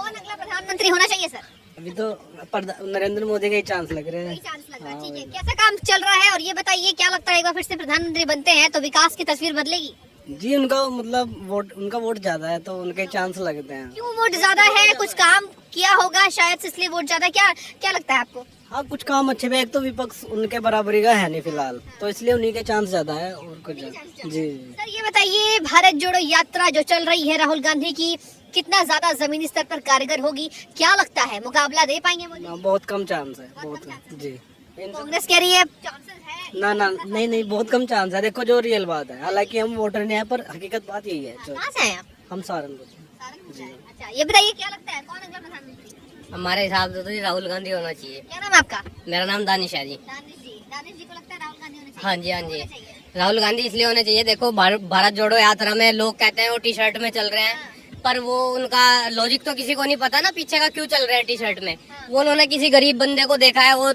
कौन अगला प्रधानमंत्री होना चाहिए सर? अभी तो नरेंद्र मोदी का ही चांस लग रहे हैं। चांस लग रहा है, ठीक है। कैसा काम चल रहा है और ये बताइए क्या लगता है एक बार फिर से प्रधानमंत्री बनते हैं तो विकास की तस्वीर बदलेगी? जी उनका मतलब उनका वोट ज्यादा है तो उनके चांस लगते हैं। क्यों वोट ज्यादा है? कुछ काम किया होगा शायद से इसलिए वोट ज्यादा। क्या क्या लगता है आपको? हाँ कुछ काम अच्छे भी, एक तो विपक्ष उनके बराबरी का है नहीं फिलहाल, तो इसलिए उन्हीं के चांस ज्यादा है और कुछ जी। सर ये बताइए भारत जोड़ो यात्रा जो चल रही है राहुल गांधी की, कितना ज्यादा जमीनी स्तर पर कारगर होगी? क्या लगता है मुकाबला दे पाएंगे मोदी? बहुत कम चांस है, बहुत जी। कांग्रेस कह रही है चांसेस है। ना ना नहीं बहुत कम चांस है। देखो जो रियल बात है, हालांकि हम वोटर नहीं है पर हकीकत बात यही है। कहाँ से हैं आप? हम सहारनपुर जी। अच्छा ये बताइए क्या लगता है कौन अगला प्रधानमंत्री? हमारे हिसाब से तो जी राहुल गांधी होना चाहिए। क्या नाम है आपका? मेरा नाम दानिश है जी। दानिश जी को लगता है राहुल गांधी होना चाहिए? हाँ जी हाँ जी, राहुल गांधी इसलिए होने चाहिए। देखो भारत जोड़ो यात्रा में लोग कहते हैं वो टी शर्ट में चल रहे हैं, पर वो उनका लॉजिक तो किसी को नहीं पता ना पीछे का क्यों चल रहे हैं टी शर्ट में। वो उन्होंने किसी गरीब बंदे को देखा है, वो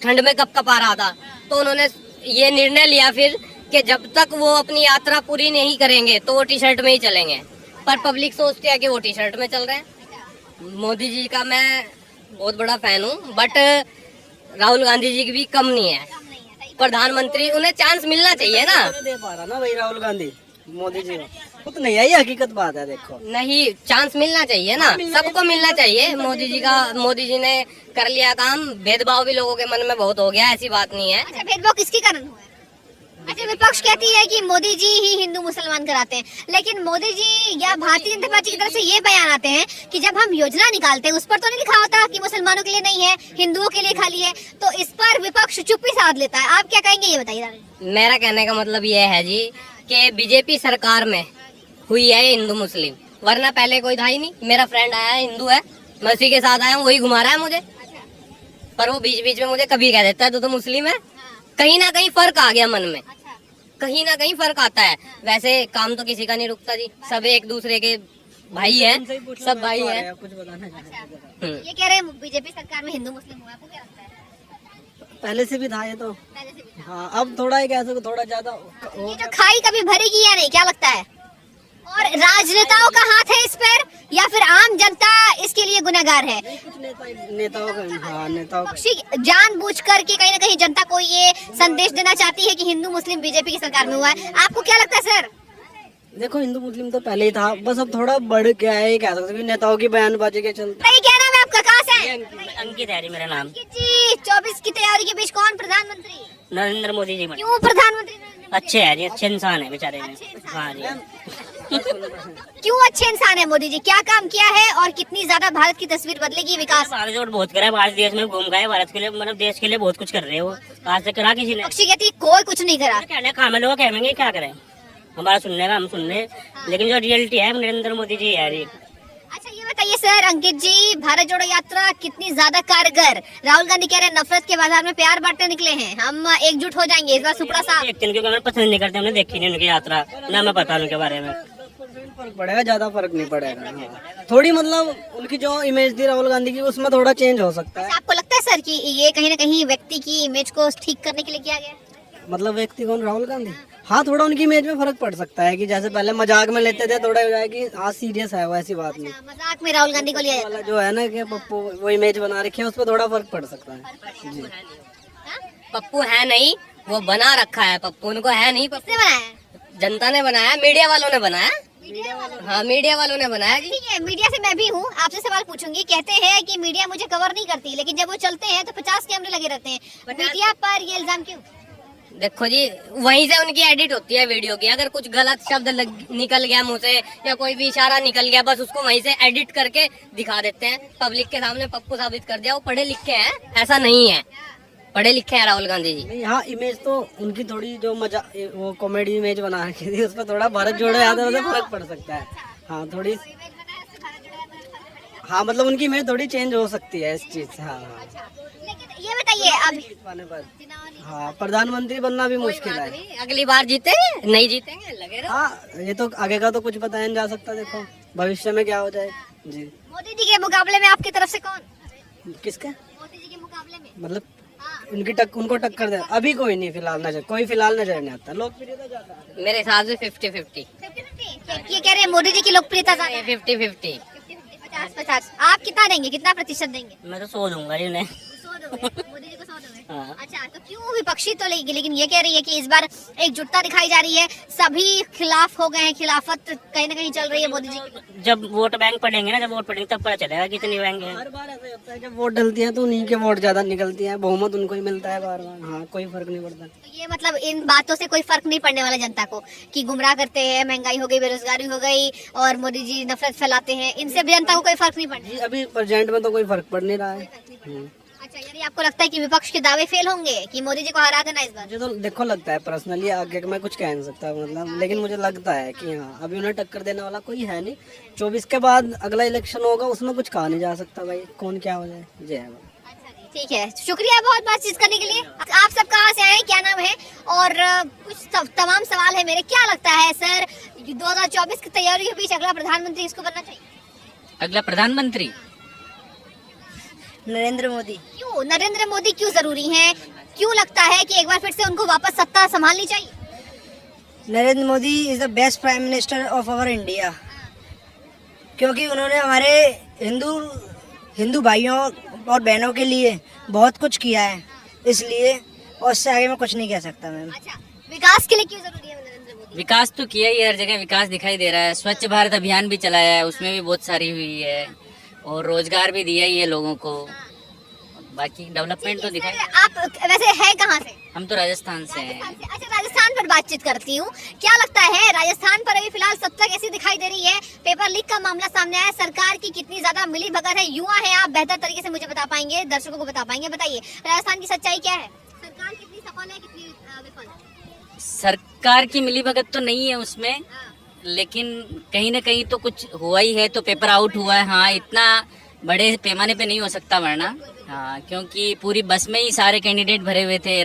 ठंड में कप कपा रहा था, तो उन्होंने ये निर्णय लिया फिर कि जब तक वो अपनी यात्रा पूरी नहीं करेंगे तो वो टी शर्ट में ही चलेंगे। पर पब्लिक सोचती है कि वो टी शर्ट में चल रहे हैं। मोदी जी का मैं बहुत बड़ा फैन हूँ, बट राहुल गांधी जी की भी कम नहीं है। प्रधानमंत्री उन्हें चांस मिलना चाहिए ना। दे पा रहा ना भाई राहुल गांधी मोदी जी को तो नहीं है, ये हकीकत बात है। देखो नहीं, चांस मिलना चाहिए ना, सबको मिलना चाहिए। मोदी जी ने कर लिया काम। भेदभाव भी लोगों के मन में बहुत हो गया, ऐसी बात नहीं है। अच्छा भेदभाव किसके कारण हुआ है? अच्छा विपक्ष कहती है कि मोदी जी ही हिंदू मुसलमान कराते हैं, लेकिन मोदी जी या भारतीय जनता पार्टी की तरफ से ये बयान आते हैं कि जब हम योजना निकालते हैं उस पर तो नहीं लिखा होता कि मुसलमानों के लिए नहीं है, हिंदुओं के लिए खाली है, तो इस पर विपक्ष चुप्पी साध लेता है। आप क्या कहेंगे ये बताइए? मेरा कहने का मतलब ये है जी कि बीजेपी सरकार में हुई है हिंदू मुस्लिम, वरना पहले कोई था ही नहीं। मेरा फ्रेंड आया है, हिंदू है, मैं उसी के साथ आया हूँ, वही घुमा रहा है मुझे। पर वो बीच बीच में मुझे कभी कह देता है तो मुस्लिम है। कहीं ना कहीं फर्क आ गया मन में, कहीं ना कहीं फर्क आता है। वैसे काम तो किसी का नहीं रुकता जी, सब एक दूसरे के भाई हैं, सब भाई हैं। कुछ बताना ये कह रहे हैं बीजेपी सरकार में हिंदू मुस्लिम हुआ, आपको क्या लगता है? पहले से भी था ये तो। पहले से भी था। हाँ अब थोड़ा ही कह सको, थोड़ा ज्यादा ये जो खाई कभी भरेगी या नहीं, क्या लगता है? और राजनेताओं का हाथ है इस पर या फिर आम जनता इसके लिए गुनहगार है? कुछ नेताओं का हाँ नेताओं का जानबूझ कर के कहीं ना कहीं जनता को ये संदेश देना चाहती है कि हिंदू मुस्लिम बीजेपी की सरकार में हुआ है। आपको क्या लगता है सर? देखो हिंदू मुस्लिम तो पहले ही था, बस अब थोड़ा बढ़ गया है, कह सकते हैं नेताओं की बयानबाजी के चलते। क्या नाम है आपका, कहाँ से हैं? अंकित है जी मेरा नाम। जी 24 की तैयारी के बीच कौन प्रधानमंत्री? नरेंद्र मोदी जी क्यों प्रधानमंत्री? अच्छे है जी, अच्छे इंसान है बेचारे। हाँ जी। क्यों अच्छे इंसान है मोदी जी? क्या काम किया है और कितनी ज्यादा भारत की तस्वीर बदलेगी? विकास भारत जोड़ बहुत करा है, भारत देश में घूम गए, भारत के लिए मतलब देश के लिए बहुत कुछ कर रहे हो। आज तक करा किसी ने? पक्षी कहती कोई कुछ नहीं करा। कहने खामे लोग कहेंगे क्या करें, हमारा सुनने का हम सुनने, लेकिन जो रियलिटी है नरेंद्र मोदी जी है। अच्छा ये बताइए सर अंकित जी, भारत जोड़ो यात्रा कितनी ज्यादा कारगर? राहुल गांधी कह रहे हैं नफरत के बाजार में प्यार बांटने निकले हैं, हम एकजुट हो जाएंगे इस बार। सुपड़ा साहब क्योंकि हमें पसंद नहीं करते, हमने देखी नहीं उनकी यात्रा, ना हमें पता उनके बारे में। फर्क पड़ेगा, ज्यादा फर्क नहीं पड़ेगा। हाँ। थोड़ी मतलब उनकी जो इमेज थी राहुल गांधी की उसमें थोड़ा चेंज हो सकता है। आपको लगता है सर कि ये कहीं ना कहीं व्यक्ति की इमेज को ठीक करने के लिए किया गया? मतलब व्यक्ति कौन, राहुल गांधी? हाँ थोड़ा उनकी इमेज में फर्क पड़ सकता है कि जैसे पहले मजाक में लेते थे, थोड़ा हो जाए कि हाँ सीरियस है वो, ऐसी बात नहीं। मजाक में राहुल गांधी को लिया वाला जो है ना कि पप्पू वो इमेज बना रखी है, उस पर थोड़ा फर्क पड़ सकता है जी। पप्पू है नहीं, वो बना रखा है। पप्पू उनको है नहीं, किसने बनाया? जनता ने बनाया, मीडिया वालों ने बनाया। हाँ मीडिया वालों ने बनाया जी। ठीक है, मीडिया से मैं भी हूँ, आपसे सवाल पूछूंगी। कहते हैं कि मीडिया मुझे कवर नहीं करती, लेकिन जब वो चलते हैं तो 50 कैमरे लगे रहते हैं। मीडिया पर ये इल्जाम क्यों? देखो जी वहीं से उनकी एडिट होती है वीडियो की। अगर कुछ गलत शब्द निकल गया मुंह से या कोई भी इशारा निकल गया, बस उसको वहीं से एडिट करके दिखा देते हैं पब्लिक के सामने। पप्पू साबित कर दिया वो पढ़े लिखे हैं, ऐसा नहीं है। पढ़े लिखे हैं राहुल गांधी जी। नहीं हाँ इमेज तो उनकी थोड़ी जो मजा वो कॉमेडी इमेज बना रखी थी, उस पर थोड़ा भारत जोड़ो यात्रा से फर्क पड़ सकता है। हाँ थोड़ी, हाँ मतलब उनकी इमेज थोड़ी चेंज हो सकती है इस चीज से। हाँ लेकिन ये बताइए अभी पाने पर हाँ प्रधानमंत्री बनना भी मुश्किल है। अगली बार जीते नहीं जीतेंगे लगे रहो। हाँ ये तो आगे का तो कुछ बताया नहीं जा सकता, देखो भविष्य में क्या हो जाए जी। मोदी जी के मुकाबले में आपकी तरफ से कौन? किसके? मोदी जी के मुकाबले में मतलब उनको टक्कर दे अभी कोई नहीं फिलहाल नजर, कोई फिलहाल नजर नहीं आता। लोकप्रियता ज्यादा है मेरे हिसाब से 50-50। ये कह रहे हैं मोदी जी की लोकप्रियता ज्यादा है। 50-50। 50-50। आप कितना देंगे, कितना प्रतिशत देंगे? मैं तो 100 दूंगा इन्हें। 100 दोगे, मोदी जी को 100 दोगे? हाँ। अच्छा, तो क्यों विपक्षी तो लेगी, लेकिन ये कह रही है कि इस बार एकजुटता दिखाई जा रही है, सभी खिलाफ हो गए हैं, खिलाफत कहीं ना कहीं चल रही है मोदी जी की। जब वोट बैंक पड़ेंगे ना, जब वोट पड़ेंगे तब पता चलेगा कितनी बैंक है। हर बार ऐसा ही होता है, जब वोट डलती है तो उन्हीं के वोट ज्यादा निकलती है, बहुमत उनको ही मिलता है बार बार। हाँ, कोई फर्क नहीं पड़ता। तो ये मतलब इन बातों से कोई फर्क नहीं पड़ने वाला जनता को, कि गुमराह करते हैं, महंगाई हो गई, बेरोजगारी हो गई और मोदी जी नफरत फैलाते हैं, इनसे भी जनता को कोई फर्क नहीं पड़ने। जी, अभी प्रेजेंट में तो कोई फर्क पड़ नहीं रहा है। अच्छा, यानी आपको लगता है कि विपक्ष के दावे फेल होंगे, कि मोदी जी को हरा देना इस बार? मुझे तो देखो लगता है पर्सनली, आगे मैं कुछ कह नहीं सकता मतलब, लेकिन मुझे लगता है कि हाँ अभी उन्हें टक्कर देने वाला कोई है नहीं। 24 के बाद अगला इलेक्शन होगा, उसमें कुछ कहा नहीं जा सकता भाई, कौन क्या हो जाए। जय है भाई। ठीक है, शुक्रिया बहुत बातचीत करने के लिए। आप सब कहाँ से आए हैं, क्या नाम है, और कुछ तमाम सवाल है मेरे। क्या लगता है सर, 2024 की तैयारी के बीच अगला प्रधानमंत्री किसको बनना चाहिए? अगला प्रधानमंत्री नरेंद्र मोदी। क्यों नरेंद्र मोदी क्यों जरूरी हैं? क्यों लगता है कि एक बार फिर से उनको वापस सत्ता संभालनी चाहिए? Narendra Modi is the best prime minister of our India, क्योंकि उन्होंने हमारे हिंदू भाइयों और बहनों के लिए बहुत कुछ किया है, इसलिए, और इससे आगे मैं कुछ नहीं कह सकता मैम। अच्छा, विकास के लिए क्यों जरूरी है नरेंद्र मोदी? विकास तो किया ही, हर जगह विकास दिखाई दे रहा है। स्वच्छ भारत अभियान भी चलाया है, उसमें भी बहुत सारी हुई है, और रोजगार भी दिया ही है लोगों को। बाकी डेवलपमेंट तो दिखाई। आप वैसे है कहाँ से? हम तो राजस्थान से हैं। अच्छा, राजस्थान पर बातचीत करती हूँ। क्या लगता है राजस्थान पर अभी फिलहाल सत्ता कैसी दिखाई दे रही है? पेपर लीक का मामला सामने आया, सरकार की कितनी ज्यादा मिली भगत है? युवा है आप, बेहतर तरीके से मुझे बता पाएंगे, दर्शकों को बता पाएंगे। बताइए राजस्थान की सच्चाई क्या है? सरकार कितनी सफल है, कितनी विफल है? सरकार की मिलीभगत तो नहीं है उसमें, लेकिन कहीं ना कहीं तो कुछ हुआ ही है, तो पेपर आउट हुआ है। हाँ, इतना बड़े पैमाने पे नहीं हो सकता वरना, हाँ, क्योंकि पूरी बस में ही सारे कैंडिडेट भरे हुए थे,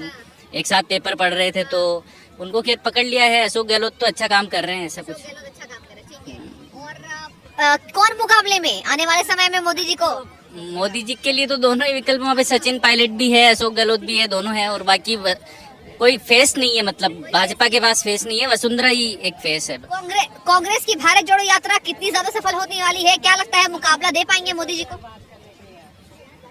एक साथ पेपर पढ़ रहे थे, तो उनको खेत पकड़ लिया है। अशोक गहलोत तो अच्छा काम कर रहे हैं, ऐसा कुछ। अच्छा काम करे, ठीक है। और कौन मुकाबले में आने वाले समय में मोदी जी को? मोदी जी के लिए तो दोनों ही विकल्प, वहाँ पे सचिन पायलट भी है, अशोक गहलोत भी है, दोनों है, और बाकी कोई फेस नहीं है, मतलब भाजपा के पास फेस नहीं है, वसुंधरा ही एक फेस है। कांग्रेस की भारत जोड़ो यात्रा कितनी ज्यादा सफल होने वाली है? क्या लगता है मुकाबला दे पाएंगे मोदी जी को?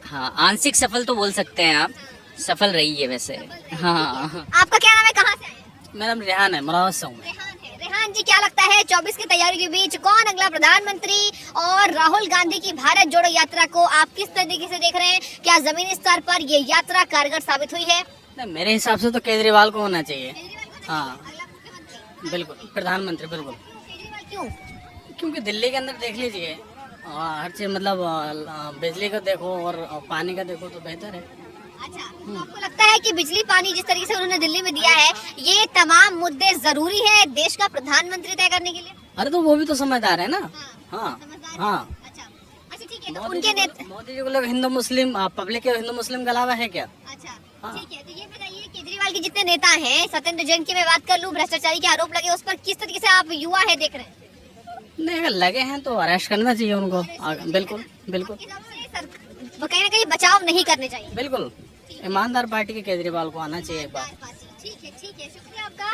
हाँ, आंशिक सफल तो बोल सकते हैं आप, सफल रही है वैसे। हाँ। आपका क्या नाम है, कहाँ से आए हैं? मेरा नाम रेहान है, मरावत से हूँ मैं। रेहान जी, क्या लगता है 24 की तैयारी के बीच कौन अगला प्रधानमंत्री, और राहुल गांधी की भारत जोड़ो यात्रा को आप किस तरीके से देख रहे हैं? क्या जमीनी स्तर पर ये यात्रा कारगर साबित हुई है? नहीं, मेरे हिसाब से तो केजरीवाल को होना चाहिए। हाँ, अगला मुख्यमंत्री बिल्कुल प्रधानमंत्री, बिल्कुल। केजरीवाल क्यों? क्योंकि दिल्ली के अंदर देख लीजिए, हर चीज मतलब बिजली का देखो और पानी का देखो तो बेहतर है। अच्छा, तो आपको लगता है कि बिजली पानी जिस तरीके से उन्होंने दिल्ली में दिया है, ये तमाम मुद्दे जरूरी है देश का प्रधानमंत्री तय करने के लिए? अरे तो वो भी तो समझदार है ना। हाँ समझदार है? हाँ। अच्छा ठीक है, तो उनके नेता। मोदी जी को लोग हिंदू मुस्लिम, पब्लिक के हिंदू मुस्लिम के अलावा है क्या? अच्छा हाँ। ठीक है, तो ये बताइए केजरीवाल के जितने नेता हैं, सत्येंद्र जैन की मैं बात कर लूं, भ्रष्टाचारी के आरोप लगे, उस पर किस तरीके से आप युवा है देख रहे हैं? नहीं, अगर लगे हैं तो अरेस्ट करना चाहिए उनको। बिल्कुल बिल्कुल कहीं ना कहीं बचाव नहीं करने चाहिए। बिल्कुल, ईमानदार पार्टी के केजरीवाल को आना चाहिए एक बार। ठीक है, शुक्रिया आपका।